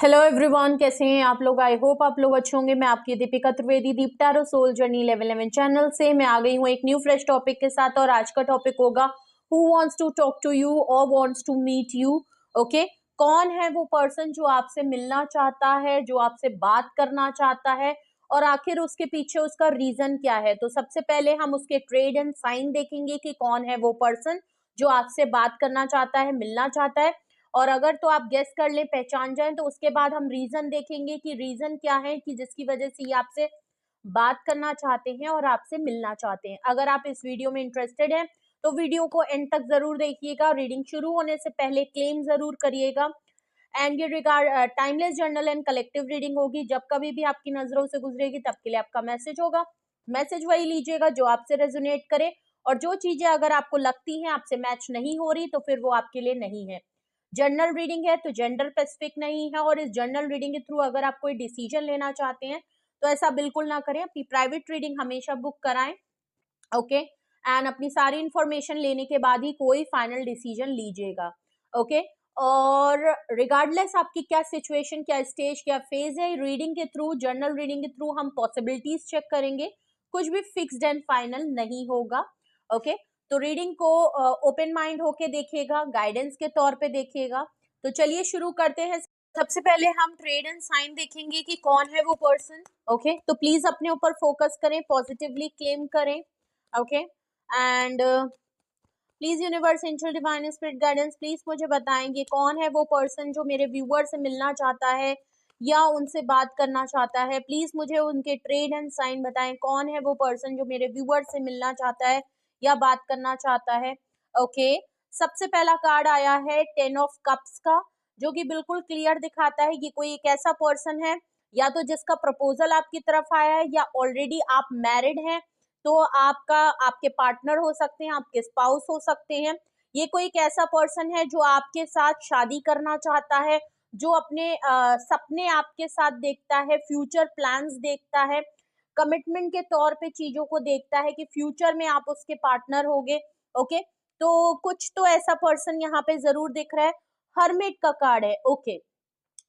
Hello everyone, कैसे हैं आप लोग। आई होप आप लोग अच्छे होंगे। मैं आपकी Deepika Trivedi Deep tarot soul journey level 11 channel से मैं आ गई हूँ एक न्यू फ्रेश टॉपिक के साथ। और आज का टॉपिक होगा who wants to talk to you or wants to meet you. Okay, कौन है वो पर्सन जो आपसे मिलना चाहता है, जो आपसे बात करना चाहता है, और आखिर उसके पीछे उसका रीजन क्या है। तो सबसे पहले हम उसके ट्रेड एंड साइन देखेंगे कि कौन है वो पर्सन जो आपसे बात करना चाहता है, मिलना चाहता है। और अगर तो आप गेस कर लें, पहचान जाएं, तो उसके बाद हम रीजन देखेंगे कि रीजन क्या है कि जिसकी वजह से ये आपसे बात करना चाहते हैं और आपसे मिलना चाहते हैं। अगर आप इस वीडियो में इंटरेस्टेड हैं तो वीडियो को एंड तक जरूर देखिएगा। रीडिंग शुरू होने से पहले क्लेम जरूर करिएगा। एंड ये regard timeless journal and collective reading होगी। जब कभी भी आपकी नजरों से गुजरेगी तब के लिए आपका मैसेज होगा। मैसेज वही लीजिएगा जो आपसे रेजोनेट करे, और जो चीजें अगर आपको लगती हैं आपसे मैच नहीं हो रही तो फिर वो आपके लिए नहीं है। जर्नल रीडिंग है तो जेंडर स्पेसिफिक नहीं है। और इस जर्नल रीडिंग के थ्रू अगर आप कोई डिसीजन लेना चाहते हैं तो ऐसा बिल्कुल ना करें। अपनी प्राइवेट रीडिंग हमेशा बुक कराएं। ओके, एंड अपनी सारी इंफॉर्मेशन लेने के बाद ही कोई फाइनल डिसीजन लीजिएगा। ओके, और रिगार्डलेस आपकी क्या सिचुएशन, क्या स्टेज, क्या फेज है, रीडिंग के थ्रू, जर्नल रीडिंग के थ्रू हम पॉसिबिलिटीज चेक करेंगे। कुछ भी फिक्स्ड एंड फाइनल नहीं होगा। ओके, तो रीडिंग को ओपन माइंड होके देखिएगा, गाइडेंस के तौर पे देखिएगा। तो चलिए शुरू करते हैं। सबसे पहले हम ट्रेड एंड साइन देखेंगे कि कौन है वो पर्सन। ओके, तो प्लीज अपने ऊपर फोकस करें, पॉजिटिवली क्लेम करें। Okay, and please universe, angel, divine spirit guidance, please मुझे बताएंगे कौन है वो पर्सन जो मेरे व्यूअर से मिलना चाहता है या उनसे बात करना चाहता है। प्लीज मुझे उनके ट्रेड एंड साइन बताएं। कौन है वो पर्सन जो मेरे व्यूअर से मिलना चाहता है या बात करना चाहता है। ओके, सबसे पहला कार्ड आया है 10 ऑफ कप्स का, जो कि बिल्कुल क्लियर दिखाता है कि कोई एक ऐसा पर्सन है या तो जिसका प्रपोजल आपकी तरफ आया है, या ऑलरेडी आप मैरिड हैं तो आपके पार्टनर हो सकते हैं, आपके स्पाउस हो सकते हैं। ये कोई एक ऐसा पर्सन है जो आपके साथ शादी करना चाहता है, जो अपने सपने आपके साथ देखता है, फ्यूचर प्लान्स देखता है, कमिटमेंट के तौर पे चीजों को देखता है कि फ्यूचर में आप उसके पार्टनर होगे। ओके, तो कुछ तो ऐसा पर्सन यहाँ पे जरूर दिख रहा है। हर्मिट का कार्ड है। ओके,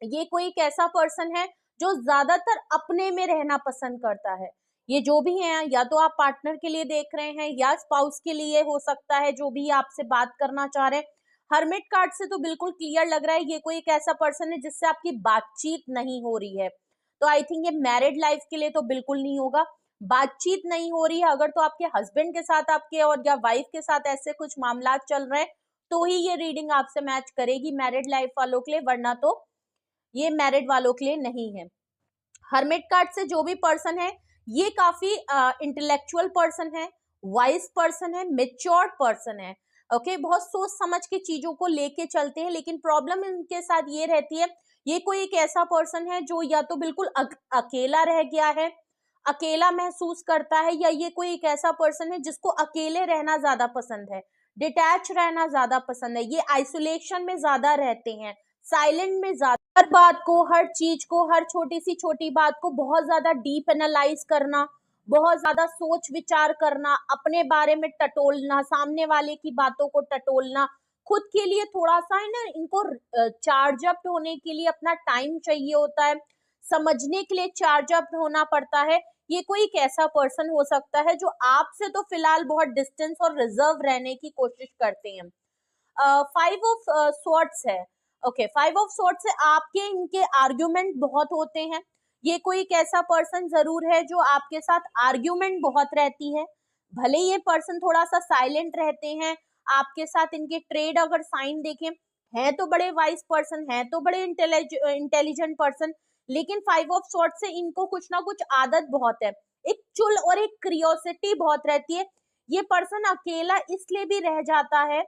ये कोई एक ऐसा पर्सन है जो ज्यादातर अपने में रहना पसंद करता है। ये जो भी है, या तो आप पार्टनर के लिए देख रहे हैं या स्पाउस के लिए हो सकता है, जो भी आपसे बात करना चाह रहे हैं। हर्मिट कार्ड से तो बिल्कुल क्लियर लग रहा है ये कोई एक ऐसा पर्सन है जिससे आपकी बातचीत नहीं हो रही है। तो आई थिंक ये मैरिड लाइफ के लिए तो बिल्कुल नहीं होगा। बातचीत नहीं हो रही है अगर तो आपके हस्बैंड के साथ आपके और या वाइफ के साथ ऐसे कुछ मामला चल रहे हैं तो ही ये रीडिंग आपसे मैच करेगी मैरिड लाइफ वालों के लिए, वरना तो ये मैरिड वालों के लिए नहीं है। हर्मिट कार्ड से जो भी पर्सन है ये काफी इंटेलेक्चुअल पर्सन है, वाइज पर्सन है, मेच्योर पर्सन है। ओके, बहुत सोच समझ के चीजों को लेके चलते हैं। लेकिन प्रॉब्लम इनके साथ ये रहती है, ये कोई एक ऐसा पर्सन है जो या तो बिल्कुल अकेला रह गया है, अकेला महसूस करता है, या ये कोई एक ऐसा पर्सन है जिसको अकेले रहना ज्यादा पसंद है, डिटैच रहना ज्यादा पसंद है। ये आइसोलेशन में ज्यादा रहते हैं, साइलेंट में ज्यादा, हर बात को, हर चीज को, हर छोटी सी छोटी बात को बहुत ज्यादा डीप एनालाइज करना, बहुत ज्यादा सोच विचार करना, अपने बारे में टटोलना, सामने वाले की बातों को टटोलना, खुद के लिए थोड़ा सा है ना, इनको चार्ज अप होने के लिए अपना टाइम चाहिए होता है, समझने के लिए चार्ज अप होना पड़ता है। ये कोई एक ऐसा पर्सन हो सकता है जो आपसे तो फिलहाल बहुत डिस्टेंस और रिजर्व रहने की कोशिश करते हैं। 5 ऑफ स्वॉर्ड्स है। ओके, 5 ऑफ स्वॉर्ड्स से आपके इनके आर्ग्यूमेंट बहुत होते हैं। ये कोई एक ऐसा पर्सन जरूर है जो आपके साथ आर्ग्यूमेंट बहुत रहती है। भले ये पर्सन थोड़ा सा साइलेंट रहते हैं, आपके साथ इनके ट्रेड अगर साइन देखें, है तो बड़े वाइज पर्सन, है तो बड़े इंटेलिजेंट पर्सन, लेकिन 5 ऑफ स्वॉर्ड्स से इनको कुछ ना कुछ आदत बहुत है, एक चुल और एक क्रियोसिटी बहुत रहती है। ये पर्सन अकेला इसलिए भी रह जाता है,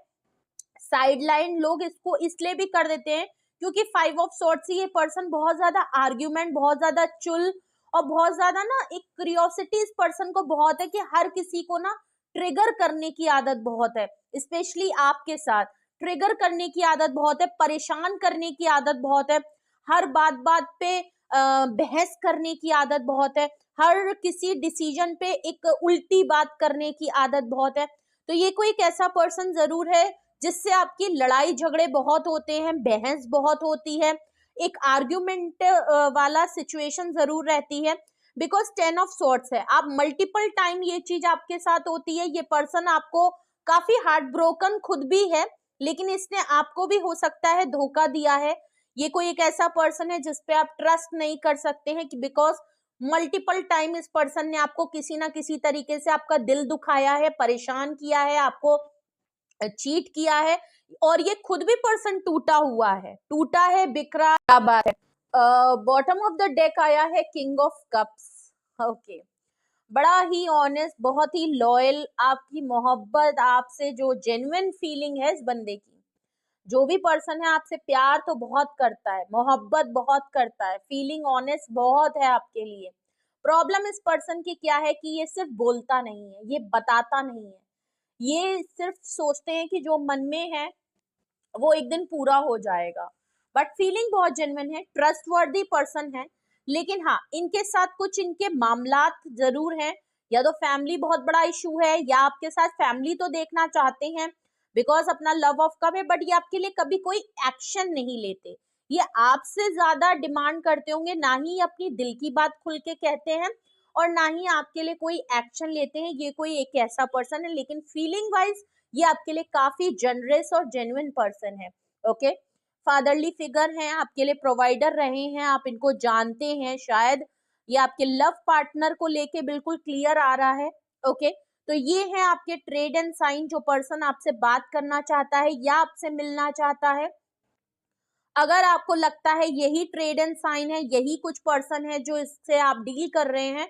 साइडलाइन लोग इसको इसलिए भी कर देते हैं क्योंकि 5 ऑफ सॉर्ड्स से ये पर्सन बहुत ज्यादा आर्ग्यूमेंट, बहुत ज्यादा चुल, और बहुत ज्यादा ना एक क्यूरियोसिटी इस पर्सन को बहुत है कि हर किसी को ना ट्रिगर करने की आदत बहुत है। स्पेशली आपके साथ ट्रिगर करने की आदत बहुत है, परेशान करने की आदत बहुत है, हर बात बात पे बहस करने की आदत बहुत है, हर किसी डिसीजन पे एक उल्टी बात करने की आदत बहुत है। तो ये कोई एक ऐसा पर्सन जरूर है जिससे आपकी लड़ाई झगड़े बहुत होते हैं, बहस बहुत होती है, एक आर्ग्यूमेंट वाला सिचुएशन जरूर रहती है, बिकॉज 10 ऑफ सॉर्ड्स है। आप मल्टीपल टाइम ये चीज आपके साथ होती है, ये पर्सन आपको काफी हार्ट ब्रोकन खुद भी है, लेकिन इसने आपको भी हो सकता है धोखा दिया है। ये कोई एक ऐसा पर्सन है जिसपे आप ट्रस्ट नहीं कर सकते हैं, कि बिकॉज मल्टीपल टाइम इस पर्सन ने आपको किसी ना किसी तरीके से आपका दिल दुखाया है, परेशान किया है, आपको चीट किया है, और ये खुद भी पर्सन टूटा हुआ है, टूटा है, बिखरा। क्या बात है। बॉटम ऑफ द डेक आया है किंग ऑफ कप्स। ओके, बड़ा ही ऑनेस्ट, बहुत ही लॉयल, आपकी मोहब्बत, आपसे जो जेन्युइन फीलिंग है इस बंदे की, जो भी पर्सन है आपसे प्यार तो बहुत करता है, मोहब्बत बहुत करता है, फीलिंग ऑनेस्ट बहुत है आपके लिए। प्रॉब्लम इस पर्सन की क्या है कि ये सिर्फ बोलता नहीं है, ये बताता नहीं है, ये सिर्फ सोचते हैं कि जो मन में है वो एक दिन पूरा हो जाएगा, बट फीलिंग बहुत जेन्युइन है, ट्रस्टवर्दी पर्सन है। लेकिन हाँ, इनके साथ कुछ इनके मामलात जरूर हैं, या तो फैमिली बहुत बड़ा इशू है, या आपके साथ फैमिली तो देखना चाहते हैं बिकॉज अपना लव ऑफ कम है, बट ये आपके लिए कभी कोई एक्शन नहीं लेते, ये आपसे ज्यादा डिमांड करते होंगे, ना ही अपनी दिल की बात खुल के कहते हैं और ना ही आपके लिए कोई एक्शन लेते हैं। ये कोई एक ऐसा पर्सन है, लेकिन फीलिंग वाइज ये आपके लिए काफी जनरस और जेन्युइन पर्सन है। ओके, फादरली फिगर हैं, आपके लिए प्रोवाइडर रहे हैं, आप इनको जानते हैं शायद, ये आपके लव पार्टनर को लेके बिल्कुल क्लियर आ रहा है। ओके, तो ये है आपके ट्रेड एंड साइन, जो पर्सन आपसे बात करना चाहता है या आपसे मिलना चाहता है। अगर आपको लगता है यही ट्रेड एंड साइन है, यही कुछ पर्सन है जो इससे आप डील कर रहे हैं,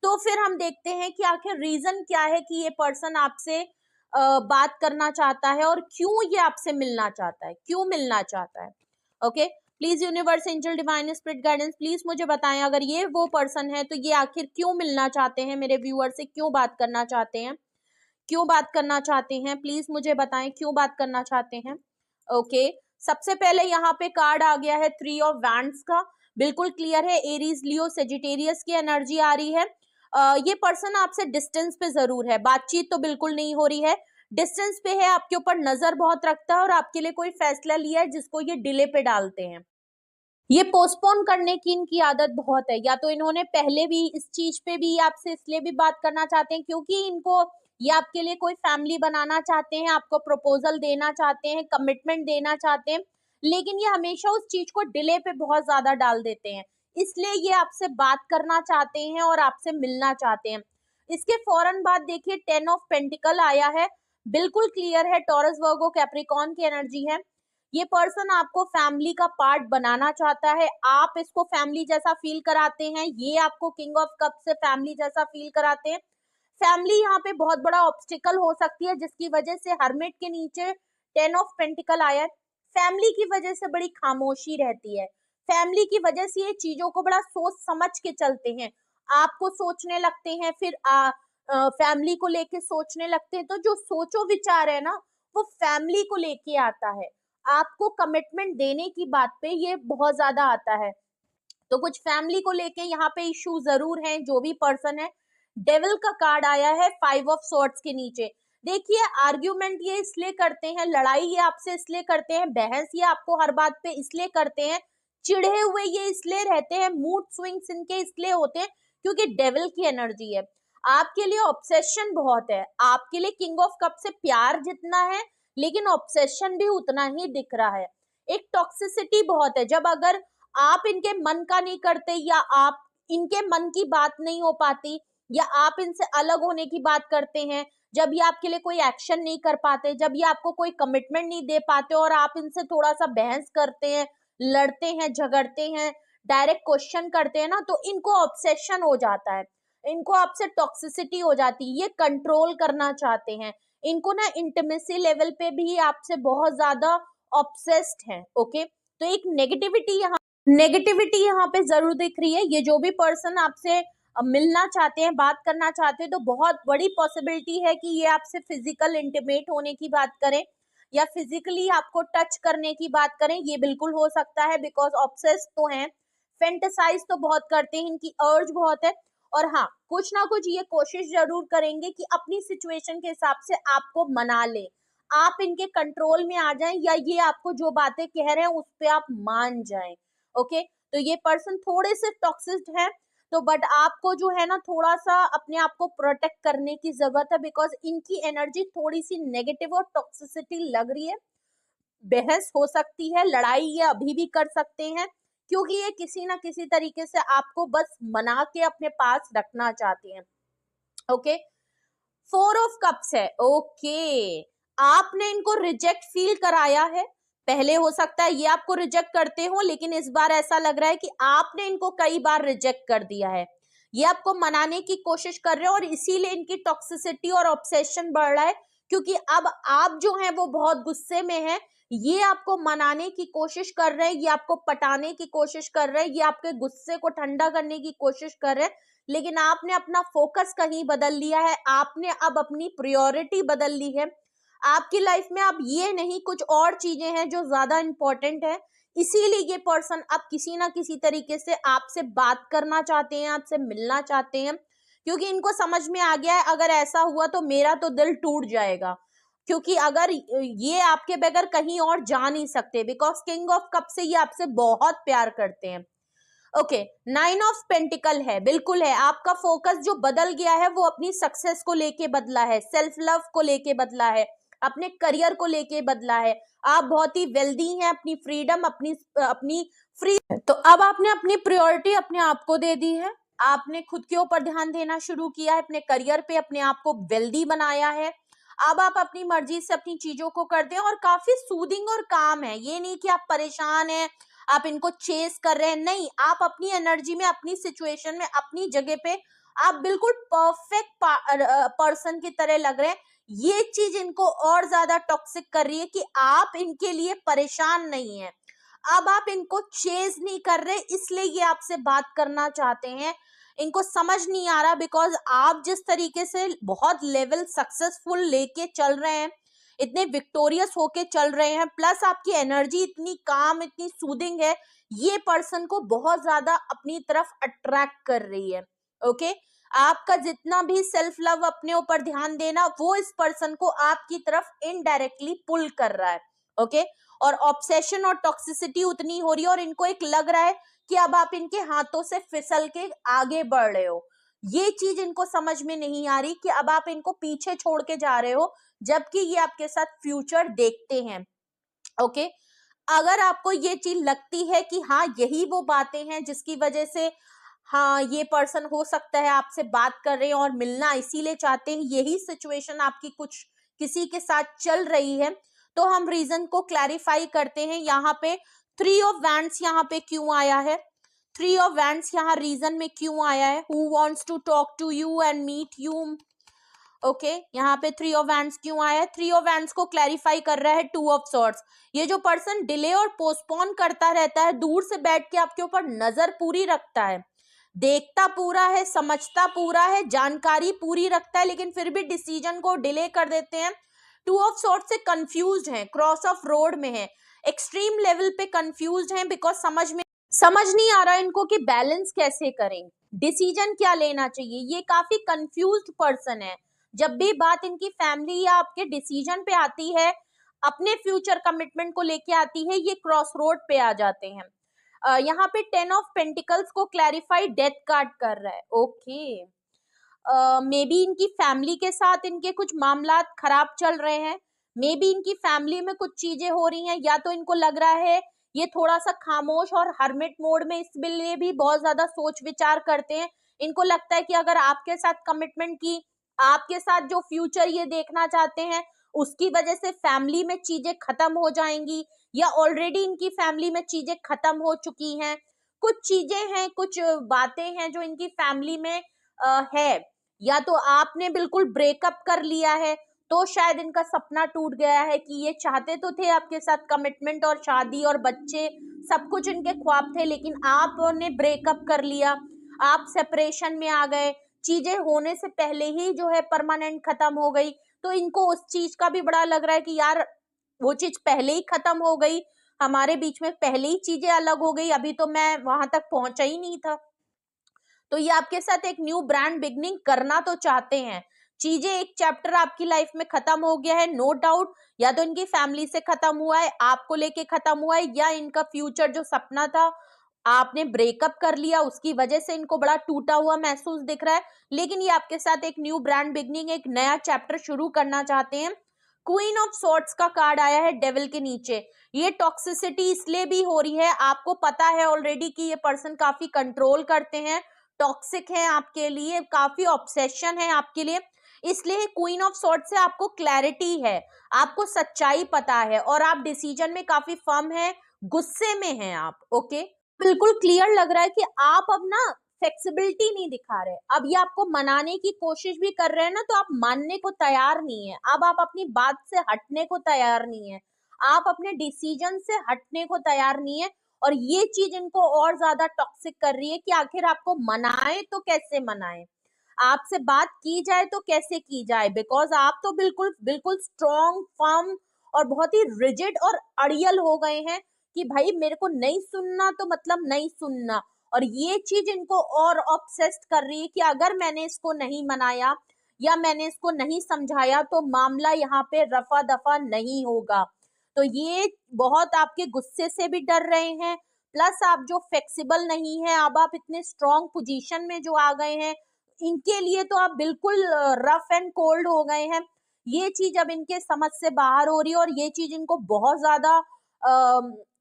तो फिर हम देखते हैं कि आखिर रीजन क्या है कि ये पर्सन आपसे बात करना चाहता है और क्यों ये आपसे मिलना चाहता है, क्यों मिलना चाहता है। Okay, please universe, angel, divine spirit guidance, please मुझे बताएं, अगर ये वो पर्सन है तो ये आखिर क्यों मिलना चाहते हैं, मेरे व्यूअर से क्यों बात करना चाहते हैं, क्यों बात करना चाहते हैं, प्लीज मुझे बताएं क्यों बात करना चाहते हैं। ओके, सबसे पहले यहाँ पे कार्ड आ गया है 3 ऑफ वैंड्स का, बिल्कुल क्लियर है, एरीज, लियो, सेजिटेरियस की एनर्जी आ रही है। ये पर्सन आपसे डिस्टेंस पे जरूर है, बातचीत तो बिल्कुल नहीं हो रही है, डिस्टेंस पे है, आपके ऊपर नजर बहुत रखता है और आपके लिए कोई फैसला लिया है जिसको ये डिले पे डालते हैं। ये पोस्टपोन करने की इनकी आदत बहुत है, या तो इन्होंने पहले भी इस चीज पे भी आपसे इसलिए भी बात करना चाहते हैं क्योंकि इनको ये आपके लिए कोई फैमिली बनाना चाहते हैं, आपको प्रपोजल देना चाहते हैं, कमिटमेंट देना चाहते हैं, लेकिन ये हमेशा उस चीज को डिले पे बहुत ज्यादा डाल देते हैं, इसलिए ये आपसे बात करना चाहते हैं और आपसे मिलना चाहते हैं। इसके फौरन बाद देखिए 10 ऑफ पेंटिकल आया है, बिल्कुल क्लियर है, टॉरस, वर्गो, कैप्रिकॉर्न की एनर्जी है। ये पर्सन आपको फैमिली का पार्ट बनाना चाहता है, आप इसको फैमिली जैसा फील कराते हैं, ये आपको किंग ऑफ कप से फैमिली जैसा फील कराते हैं। फैमिली यहाँ पे बहुत बड़ा ऑब्स्टिकल हो सकती है, जिसकी वजह से हर्मिट के नीचे 10 ऑफ पेंटिकल आया है। फैमिली की वजह से बड़ी खामोशी रहती है, फैमिली की वजह से ये चीजों को बड़ा सोच समझ के चलते हैं, आपको सोचने लगते हैं, फिर फैमिली को लेके सोचने लगते हैं, तो जो सोचो विचार है ना, वो फैमिली को लेके आता है, आपको कमिटमेंट देने की बात पे ये बहुत ज्यादा आता है। तो कुछ फैमिली को लेके यहाँ पे इश्यू जरूर हैं, जो भी पर्सन है। डेविल का कार्ड आया है 5 ऑफ सॉर्ड्स के नीचे। देखिए, आर्ग्यूमेंट ये इसलिए करते हैं, लड़ाई ये आपसे इसलिए करते हैं, बहस ये आपको हर बात पे इसलिए करते हैं, चिढ़े हुए ये इसलिए रहते हैं, मूड स्विंग्स इनके इसलिए होते हैं क्योंकि डेविल की एनर्जी है। आपके लिए ऑब्सेशन बहुत है, आपके लिए किंग ऑफ कप से प्यार जितना है, लेकिन ऑब्सेशन भी उतना ही दिख रहा है। एक टॉक्सिसिटी बहुत है, जब अगर आप इनके मन का नहीं करते, या आप इनके मन की बात नहीं हो पाती, या आप इनसे अलग होने की बात करते हैं, जब ये आपके लिए कोई एक्शन नहीं कर पाते, जब ये आपको कोई कमिटमेंट नहीं दे पाते और आप इनसे थोड़ा सा बहस करते हैं, लड़ते हैं, झगड़ते हैं, डायरेक्ट क्वेश्चन करते हैं ना, तो इनको ऑब्सेशन हो जाता है, इनको आपसे टॉक्सिसिटी हो जाती है, ये कंट्रोल करना चाहते हैं, इनको ना इंटीमेसी लेवल पे भी आपसे बहुत ज्यादा ऑब्सेस्ड है। ओके, तो एक नेगेटिविटी यहाँ पे जरूर दिख रही है। ये जो भी पर्सन आपसे मिलना चाहते हैं, बात करना चाहते हैं, तो बहुत बड़ी पॉसिबिलिटी है कि ये आपसे फिजिकल इंटीमेट होने की बात करें या फिजिकली आपको टच करने की बात करें, ये बिल्कुल हो सकता है, बिकॉज ऑब्सेस तो हैं, फेंटेसाइज तो बहुत करते हैं, इनकी अर्ज बहुत है, और हाँ, कुछ ना कुछ ये कोशिश जरूर करेंगे कि अपनी सिचुएशन के हिसाब से आपको मना ले, आप इनके कंट्रोल में आ जाएं, या ये आपको जो बातें कह रहे हैं उस पर आप मान जाएं। ओके, तो ये पर्सन थोड़े से टॉक्सिक है, तो बट आपको जो है ना थोड़ा सा अपने आप को प्रोटेक्ट करने की जरूरत है, बिकॉज इनकी एनर्जी थोड़ी सी नेगेटिव और टॉक्सिसिटी लग रही है। बहस हो सकती है, लड़ाई ये अभी भी कर सकते हैं, क्योंकि ये किसी ना किसी तरीके से आपको बस मना के अपने पास रखना चाहते हैं। ओके, 4 ऑफ कप्स है। ओके, आपने इनको रिजेक्ट फील कराया है, पहले हो सकता है ये आपको रिजेक्ट करते हो, लेकिन इस बार ऐसा लग रहा है कि आपने इनको कई बार रिजेक्ट कर दिया है। ये आपको मनाने की कोशिश कर रहे हो और इसीलिए इनकी टॉक्सिसिटी और ऑब्सेशन बढ़ रहा है, क्योंकि अब आप जो है वो बहुत गुस्से में है। ये आपको मनाने की कोशिश कर रहे हैं, ये आपको पटाने की कोशिश कर रहे हैं, ये आपके गुस्से को ठंडा करने की कोशिश कर रहे हैं, लेकिन आपने अपना फोकस कहीं बदल लिया है, आपने अब अपनी प्रायोरिटी बदल ली है। आपकी लाइफ में अब ये नहीं, कुछ और चीजें हैं जो ज्यादा इंपॉर्टेंट है, इसीलिए ये पर्सन अब किसी ना किसी तरीके से आपसे बात करना चाहते हैं, आपसे मिलना चाहते हैं, क्योंकि इनको समझ में आ गया है अगर ऐसा हुआ तो मेरा तो दिल टूट जाएगा, क्योंकि अगर ये आपके बगैर कहीं और जा नहीं सकते, बिकॉज किंग ऑफ कप से ये आपसे बहुत प्यार करते हैं। ओके, 9 ऑफ पेंटिकल है, बिल्कुल है, आपका फोकस जो बदल गया है वो अपनी सक्सेस को लेके बदला है, सेल्फ लव को लेके बदला है, अपने करियर को लेके बदला है। आप बहुत ही वेल्दी हैं, अपनी फ्रीडम अपनी अपनी फ्री, तो अब आपने अपनी प्रायोरिटी अपने आप को दे दी है, आपने खुद के ऊपर ध्यान देना शुरू किया है, अपने करियर पे अपने आप को वेल्दी बनाया है। अब आप अपनी मर्जी से अपनी चीजों को करते हैं और काफी सूदिंग और काम है, ये नहीं कि आप परेशान हैं, आप इनको चेस कर रहे हैं, नहीं, आप अपनी एनर्जी में, अपनी सिचुएशन में, अपनी जगह पे आप बिल्कुल परफेक्ट पर्सन की तरह लग रहे हैं। ये चीज इनको और ज्यादा टॉक्सिक कर रही है कि आप इनके लिए परेशान नहीं है, अब आप इनको चेज नहीं कर रहे, इसलिए ये आपसे बात करना चाहते हैं। इनको समझ नहीं आ रहा, बिकॉज आप जिस तरीके से बहुत लेवल सक्सेसफुल लेके चल रहे हैं, इतने विक्टोरियस होके चल रहे हैं, प्लस आपकी एनर्जी इतनी काम, इतनी सूदिंग है, ये पर्सन को बहुत ज्यादा अपनी तरफ अट्रैक्ट कर रही है। ओके, आपका जितना भी सेल्फ लव, अपने ऊपर ध्यान देना, वो इस पर्सन को आपकी तरफ इनडायरेक्टली पुल कर रहा है। ओके, और ऑब्सेशन और टॉक्सिसिटी उतनी हो रही है और इनको एक लग रहा है कि अब आप इनके हाथों से फिसल के आगे बढ़ रहे हो। ये चीज इनको समझ में नहीं आ रही कि अब आप इनको पीछे छोड़ के जा रहे हो, जबकि ये आपके साथ फ्यूचर देखते हैं। ओके, अगर आपको ये चीज लगती है कि हाँ यही वो बातें हैं जिसकी वजह से हाँ ये पर्सन हो सकता है आपसे बात कर रहे हैं और मिलना इसीलिए चाहते हैं, यही सिचुएशन आपकी कुछ किसी के साथ चल रही है, तो हम रीजन को क्लैरिफाई करते हैं। यहाँ पे 3 ऑफ वैंड्स यहाँ पे क्यों आया है, 3 ऑफ वैंड्स यहाँ रीजन में क्यों आया है, who wants to talk to you and meet you. Okay, यहाँ पे 3 ऑफ वैंड्स क्यों आया है, 3 ऑफ वैंड्स को क्लैरिफाई कर रहा है 2 ऑफ सॉर्ड्स। ये जो पर्सन डिले और पोस्टपोन करता रहता है, दूर से बैठ के आपके ऊपर नजर पूरी रखता है, देखता पूरा है, समझता पूरा है, जानकारी पूरी रखता है, लेकिन फिर भी डिसीजन को डिले कर देते हैं। 2 ऑफ सॉर्ड से कंफ्यूज्ड हैं, क्रॉस ऑफ रोड में है, एक्सट्रीम लेवल पे कंफ्यूज्ड हैं, बिकॉज समझ नहीं आ रहा इनको कि बैलेंस कैसे करें, डिसीजन क्या लेना चाहिए, ये काफी कंफ्यूज्ड पर्सन है। जब भी बात इनकी फैमिली या आपके डिसीजन पे आती है, अपने फ्यूचर कमिटमेंट को लेके आती है, ये क्रॉस रोड पे आ जाते हैं। यहाँ पे 10 ऑफ पेंटिकल्स को क्लैरिफाई डेथ कार्ड कर रहा है। ओके, मे बी इनकी फैमिली के साथ इनके कुछ मामला खराब चल रहे हैं, मे बी इनकी फैमिली में कुछ चीजें हो रही हैं, या तो इनको लग रहा है ये थोड़ा सा खामोश और हर्मिट मोड में इसलिए भी बहुत ज्यादा सोच विचार करते हैं। इनको लगता है कि अगर आपके साथ कमिटमेंट की, आपके साथ जो फ्यूचर ये देखना चाहते हैं, उसकी वजह से फैमिली में चीजें खत्म हो जाएंगी, या ऑलरेडी इनकी फैमिली में चीजें खत्म हो चुकी हैं, कुछ चीजें हैं, कुछ बातें हैं जो इनकी फैमिली में है, या तो आपने बिल्कुल ब्रेकअप कर लिया है, तो शायद इनका सपना टूट गया है कि ये चाहते तो थे आपके साथ कमिटमेंट और शादी और बच्चे, सब कुछ इनके ख्वाब थे, लेकिन आपने ब्रेकअप कर लिया, आप सेपरेशन में आ गए, चीजें होने से पहले ही जो है परमानेंट खत्म हो गई, तो इनको उस चीज का भी बड़ा लग रहा है कि यार वो चीज पहले ही खत्म हो गई, हमारे बीच में पहले ही चीजें अलग हो गई, अभी तो मैं वहां तक पहुंचा ही नहीं था। तो ये आपके साथ एक न्यू ब्रांड बिगनिंग करना तो चाहते हैं, चीजें, एक चैप्टर आपकी लाइफ में खत्म हो गया है, नो डाउट, या तो इनकी फैमिली से खत्म हुआ है, आपको लेके खत्म हुआ है, या इनका फ्यूचर जो सपना था आपने ब्रेकअप कर लिया, उसकी वजह से इनको बड़ा टूटा हुआ महसूस दिख रहा है, लेकिन ये आपके साथ एक न्यू ब्रांड बिगनिंग, एक नया चैप्टर शुरू करना चाहते हैं। क्वीन ऑफ सॉर्ड्स का कार्ड आया है डेविल के नीचे। ये टॉक्सिसिटी इसलिए भी हो रही है, आपको पता है ऑलरेडी कि ये पर्सन काफी कंट्रोल करते हैं, टॉक्सिक है आपके लिए, काफी ऑब्सेशन है आपके लिए, इसलिए क्वीन ऑफ सॉर्ड्स से आपको क्लैरिटी है, आपको सच्चाई पता है और आप डिसीजन में काफी फर्म है, गुस्से में हैं आप। ओके, बिल्कुल क्लियर लग रहा है कि आप अब ना फ्लेक्सिबिलिटी नहीं दिखा रहे, अब ये आपको मनाने की कोशिश भी कर रहे हैं ना, तो आप मानने को तैयार नहीं है, अब आप अपनी बात से हटने को तैयार नहीं है, आप अपने डिसीजन से हटने को तैयार नहीं है। और ये चीज इनको और ज्यादा टॉक्सिक कर रही है कि आखिर आपको मनाए तो कैसे मनाए, आपसे बात की जाए तो कैसे की जाए, बिकॉज आप तो बिल्कुल बिल्कुल स्ट्रॉन्ग, फर्म और बहुत ही रिजिड और अड़ियल हो गए हैं कि भाई मेरे को नहीं सुनना तो मतलब नहीं सुनना। और ये चीज इनको और ऑब्सेस्ड कर रही है कि अगर मैंने इसको नहीं मनाया या मैंने इसको नहीं समझाया तो मामला यहाँ पे रफा दफा नहीं होगा। तो ये बहुत आपके गुस्से से भी डर रहे हैं, प्लस आप जो फ्लेक्सिबल नहीं है, अब आप इतने स्ट्रॉन्ग पोजीशन में जो आ गए हैं, इनके लिए तो आप बिल्कुल रफ एंड कोल्ड हो गए हैं। ये चीज अब इनके समझ से बाहर हो रही है और ये चीज इनको बहुत ज्यादा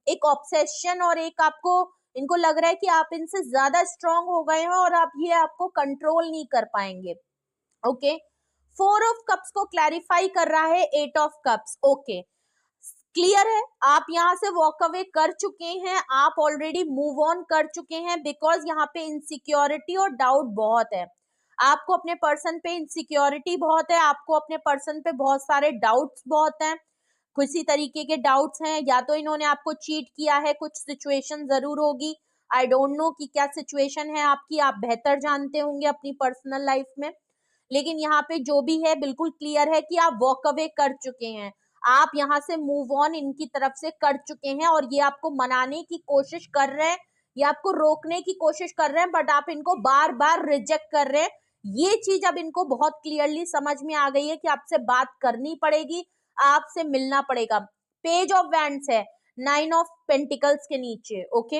एक ऑब्सेशन और एक आपको इनको लग रहा है कि आप इनसे ज्यादा स्ट्रांग हो गए हैं और आप ये आपको कंट्रोल नहीं कर पाएंगे। ओके, 4 ऑफ कप्स को क्लैरिफाई कर रहा है 8 ऑफ कप्स। ओके, क्लियर है, आप यहाँ से वॉक अवे कर चुके हैं, आप ऑलरेडी मूव ऑन कर चुके हैं, बिकॉज यहाँ पे इनसिक्योरिटी और डाउट बहुत है, आपको अपने पर्सन पे इनसिक्योरिटी बहुत है, आपको अपने पर्सन पे बहुत सारे डाउट्स बहुत हैं, किसी तरीके के डाउट्स हैं, या तो इन्होंने आपको चीट किया है, कुछ सिचुएशन जरूर होगी, आई डोंट नो कि क्या सिचुएशन है आपकी, आप बेहतर जानते होंगे अपनी पर्सनल लाइफ में, लेकिन यहाँ पे जो भी है बिल्कुल क्लियर है कि आप वॉक अवे कर चुके हैं, आप यहाँ से मूव ऑन इनकी तरफ से कर चुके हैं और ये आपको मनाने की कोशिश कर रहे हैं, ये आपको रोकने की कोशिश कर रहे हैं, बट आप इनको बार बार रिजेक्ट कर रहे हैं। ये चीज अब इनको बहुत क्लियरली समझ में आ गई है कि आपसे बात करनी पड़ेगी, आपसे मिलना पड़ेगा। पेज ऑफ वैंड्स है 9 ऑफ पेंटिकल्स के नीचे। ओके,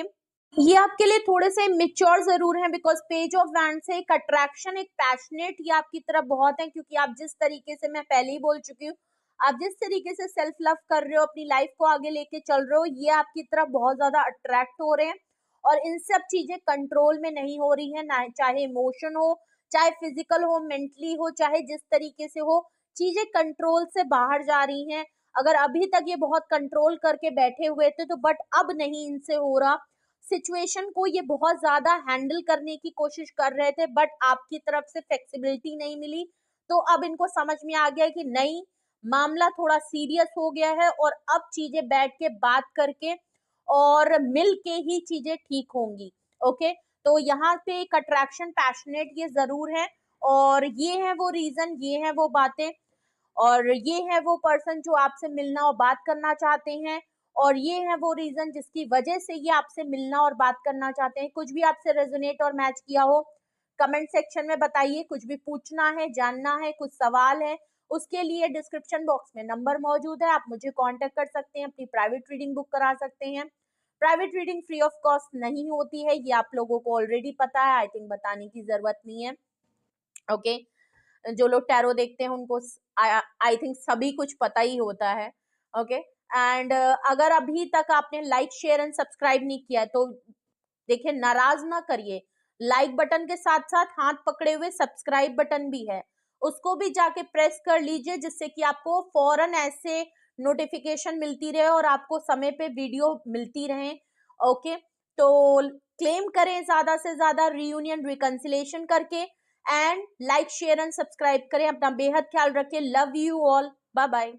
ये आपके लिए थोड़े से मिच्योर जरूर हैं, बिकॉज पेज ऑफ वैंड से एक अट्रैक्शन, एक पैशनेट ये आपकी तरफ बहुत है, क्योंकि आप जिस तरीके से, मैं पहले ही बोल चुकी हूँ, आप जिस तरीके से सेल्फ लव कर रहे हो, अपनी लाइफ को आगे लेके चल रहे हो, ये आपकी तरफ बहुत ज्यादा अट्रैक्ट हो रहे हैं और इन सब चीजें कंट्रोल में नहीं हो रही है, ना चाहे इमोशन हो, चाहे फिजिकल हो, मेंटली हो, चाहे जिस तरीके से हो, चीजें कंट्रोल से बाहर जा रही हैं। अगर अभी तक ये बहुत कंट्रोल करके बैठे हुए थे तो बट अब नहीं इनसे हो रहा, सिचुएशन को ये बहुत ज्यादा हैंडल करने की कोशिश कर रहे थे, बट आपकी तरफ से फ्लेक्सिबिलिटी नहीं मिली, तो अब इनको समझ में आ गया कि नहीं, मामला थोड़ा सीरियस हो गया है और अब चीजें बैठ के बात करके और मिल के ही चीजें ठीक होंगी। ओके, तो यहाँ पे एक अट्रैक्शन, पैशनेट ये जरूर है और ये है वो रीजन, ये है वो बातें और ये है वो पर्सन जो आपसे मिलना और बात करना चाहते हैं और ये है वो रीजन जिसकी वजह से ये आपसे मिलना और बात करना चाहते हैं। कुछ भी आपसे रेजोनेट और मैच किया हो कमेंट सेक्शन में बताइए, कुछ भी पूछना है, जानना है, कुछ सवाल है, उसके लिए डिस्क्रिप्शन बॉक्स में नंबर मौजूद है, आप मुझे कांटेक्ट कर सकते हैं, अपनी प्राइवेट रीडिंग बुक करा सकते हैं। Private reading free of cost नहीं होती है, ये आप लोगों को ऑलरेडी पता है, आई थिंक बताने की जरूरत नहीं है। ओके, जो लोग टैरो देखते हैं उनको आई थिंक सभी कुछ पता ही होता है। ओके, एंड अगर अभी तक आपने लाइक, शेयर एंड सब्सक्राइब नहीं किया है तो देखिए, नाराज ना करिए, लाइक बटन के साथ साथ हाथ पकड़े हुए सब्सक्राइब बटन भी है, उसको भी जाके प्रेस कर लीजिए, जिससे कि आपको फौरन ऐसे नोटिफिकेशन मिलती रहे और आपको समय पे वीडियो मिलती रहे। ओके, तो क्लेम करें ज्यादा से ज्यादा रियूनियन, रिकंसिलेशन करके, and like, share and subscribe करें। अपना बेहद ख्याल रखें। Love you all, bye bye.